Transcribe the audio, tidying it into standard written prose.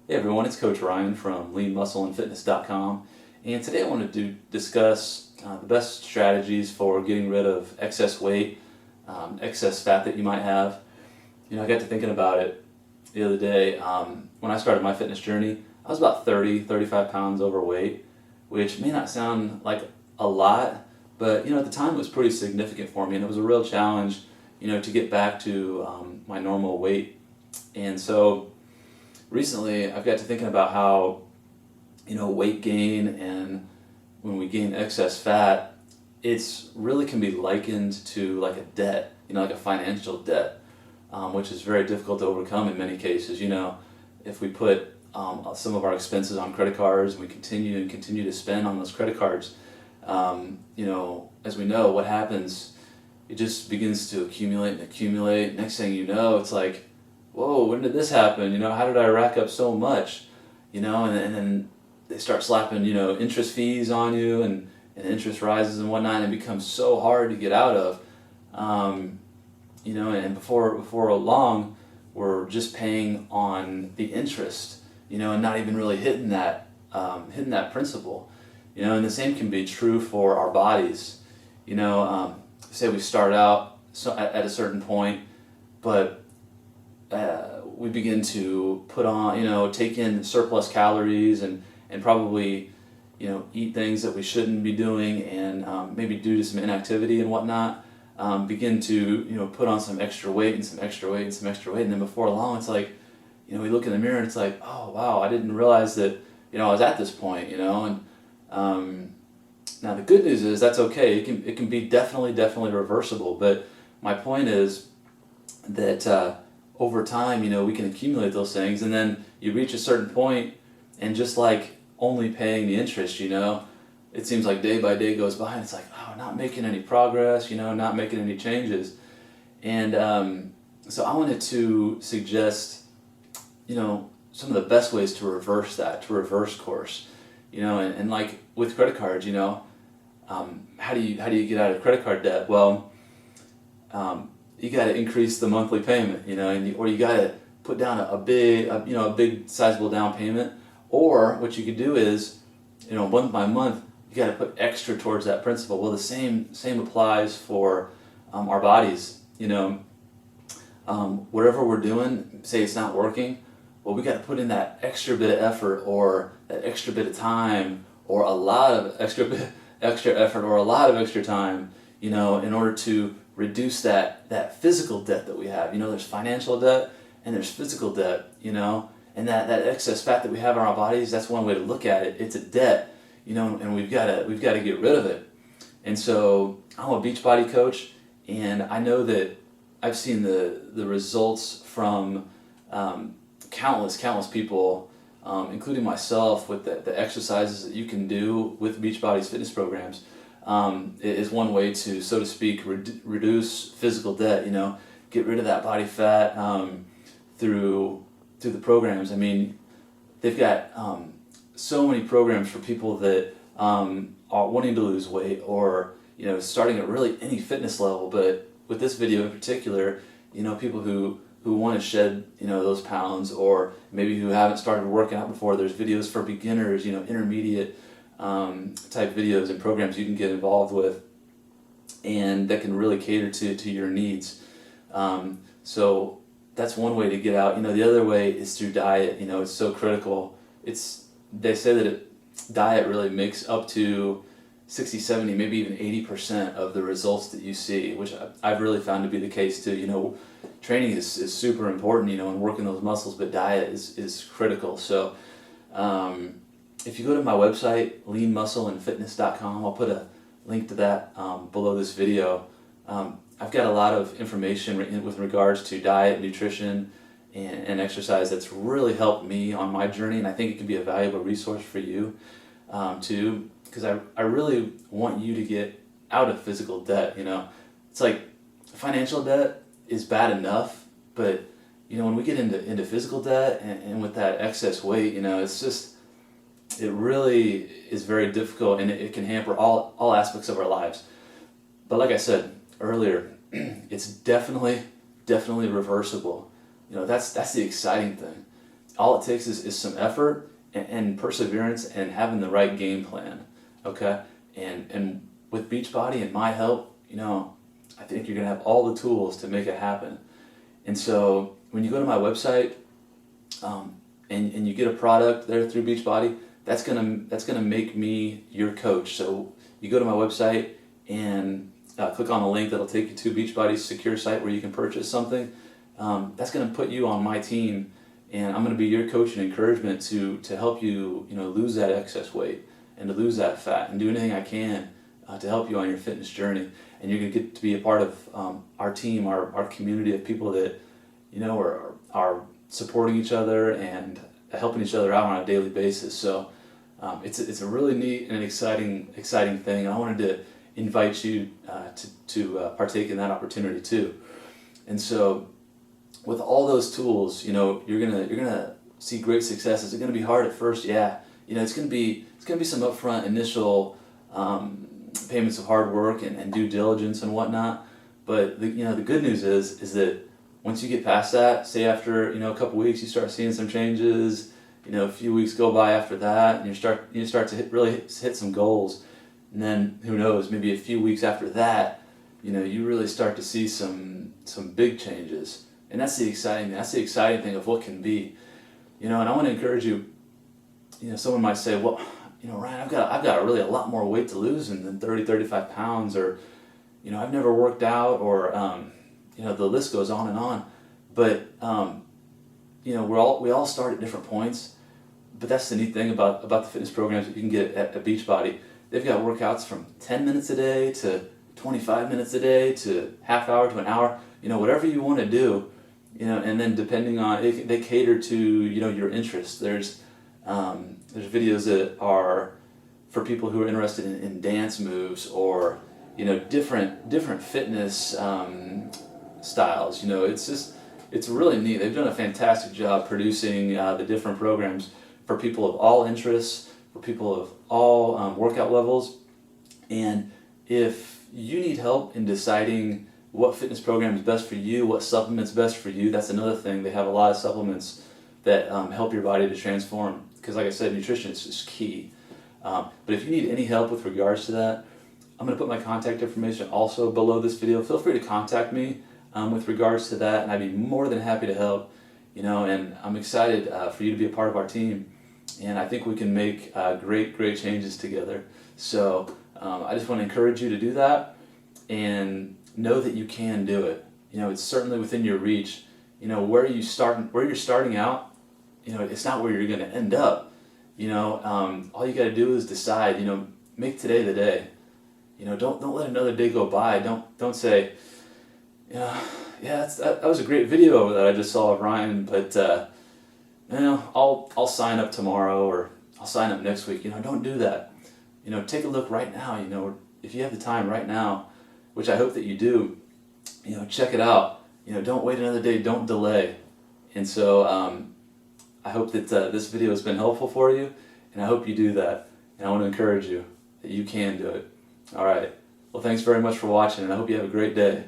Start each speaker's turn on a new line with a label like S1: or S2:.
S1: Hey everyone, it's Coach Ryan from leanmuscleandfitness.com, and today I wanted to discuss the best strategies for getting rid of excess weight, excess fat that you might have. I got to thinking about it the other day. When I started my fitness journey, I was about 35 pounds overweight, which may not sound like a lot, but at the time it was pretty significant for me, and it was a real challenge, to get back to my normal weight. And so recently I've got to thinking about how weight gain and when we gain excess fat, it's really can be likened to like a debt, like a financial debt, which is very difficult to overcome in many cases. If we put some of our expenses on credit cards and we continue to spend on those credit cards, as we know, what happens, it just begins to accumulate and accumulate. Next thing you know, it's like, whoa, when did this happen? How did I rack up so much? And then they start slapping, interest fees on you, and interest rises and whatnot, and it becomes so hard to get out of. And before long, we're just paying on the interest, and not even really hitting that principle. And the same can be true for our bodies. Say we start out at a certain point, but we begin to put on, take in surplus calories and probably, eat things that we shouldn't be doing, and maybe due to some inactivity and whatnot, begin to, put on some extra weight and some extra weight and some extra weight. And then before long, it's like, we look in the mirror and it's like, oh, wow, I didn't realize that, I was at this point, and now the good news is that's okay. It can be definitely reversible. But my point is that over time, we can accumulate those things, and then you reach a certain point, and just like only paying the interest, it seems like day by day goes by, and it's like, oh, not making any progress, not making any changes. And so I wanted to suggest, some of the best ways to reverse that, to reverse course, and like with credit cards, how do you get out of credit card debt? Well, you got to increase the monthly payment, or you got to put down a big sizable down payment. Or what you could do is, month by month, you got to put extra towards that principal. Well, the same applies for our bodies. Whatever we're doing, say it's not working, well, we got to put in that extra bit of effort, or that extra bit of time, or a lot of extra effort, or a lot of extra time, in order to reduce that physical debt that we have. There's financial debt and there's physical debt, and that excess fat that we have in our bodies, that's one way to look at it. It's a debt, and we've got to get rid of it. And so I'm a Beachbody coach, and I know that I've seen the results from countless people, including myself, with the exercises that you can do with Beachbody's fitness programs. Is one way to, so to speak, reduce physical debt. Get rid of that body fat through the programs. I mean, they've got so many programs for people that are wanting to lose weight, or starting at really any fitness level. But with this video in particular, people who want to shed those pounds, or maybe who haven't started working out before. There's videos for beginners, intermediate type videos and programs you can get involved with, and that can really cater to your needs. So that's one way to get out. The other way is through diet. It's so critical. They say that diet really makes up to 60, 70, maybe even 80% of the results that you see, which I've really found to be the case too. Training is super important, and working those muscles, but diet is critical. So if you go to my website, leanmuscleandfitness.com, I'll put a link to that below this video. I've got a lot of information with regards to diet, nutrition, and exercise that's really helped me on my journey, and I think it can be a valuable resource for you too, because I really want you to get out of physical debt. It's like financial debt is bad enough, but when we get into physical debt and with that excess weight, it's just, it really is very difficult, and it can hamper all aspects of our lives. But like I said earlier, it's definitely reversible. That's the exciting thing. all it takes is some effort and perseverance and having the right game plan, okay? And with Beachbody and my help, I think you're gonna have all the tools to make it happen. And so when you go to my website, and you get a product there through Beachbody, that's gonna make me your coach. So you go to my website and click on the link that'll take you to Beachbody's secure site where you can purchase something. That's gonna put you on my team, and I'm gonna be your coach and encouragement to help you, lose that excess weight and to lose that fat and do anything I can to help you on your fitness journey. And you're gonna get to be a part of our team, our community of people that are supporting each other and helping each other out on a daily basis. So it's a really neat and exciting thing. I wanted to invite you to partake in that opportunity too. And so with all those tools, you're gonna see great success. Is it gonna be hard at first? Yeah. It's gonna be some upfront initial payments of hard work and due diligence and whatnot. But the good news is that once you get past that, say after a couple weeks, you start seeing some changes. A few weeks go by after that, and you start to really hit some goals. And then who knows, maybe a few weeks after that, you really start to see some big changes. And that's the exciting thing of what can be. And I want to encourage you. Someone might say, well, Ryan, I've got really a lot more weight to lose than 30, 35 pounds, or I've never worked out, or the list goes on and on. But we all start at different points. But that's the neat thing about the fitness programs that you can get at Beachbody. They've got workouts from 10 minutes a day to 25 minutes a day to half hour to an hour. Whatever you want to do. And then depending on they cater to your interests. There's videos that are for people who are interested in dance moves or different fitness styles. It's really neat. They've done a fantastic job producing the different programs for people of all interests, for people of all workout levels. And if you need help in deciding what fitness program is best for you, what supplements best for you, that's another thing. They have a lot of supplements that help your body to transform. Because like I said, nutrition is key. But if you need any help with regards to that, I'm going to put my contact information also below this video. Feel free to contact me with regards to that, and I'd be more than happy to help. And I'm excited for you to be a part of our team, and I think we can make great changes together. So I just want to encourage you to do that, and know that you can do it. It's certainly within your reach. Where you're starting out, it's not where you're going to end up. All you got to do is decide. Make today the day. Don't let another day go by. Don't say, that was a great video that I just saw of Ryan, but I'll sign up tomorrow, or I'll sign up next week. Don't do that. Take a look right now. If you have the time right now, which I hope that you do, check it out. Don't wait another day. Don't delay. And so I hope that this video has been helpful for you, and I hope you do that. And I want to encourage you that you can do it. All right. Well, thanks very much for watching, and I hope you have a great day.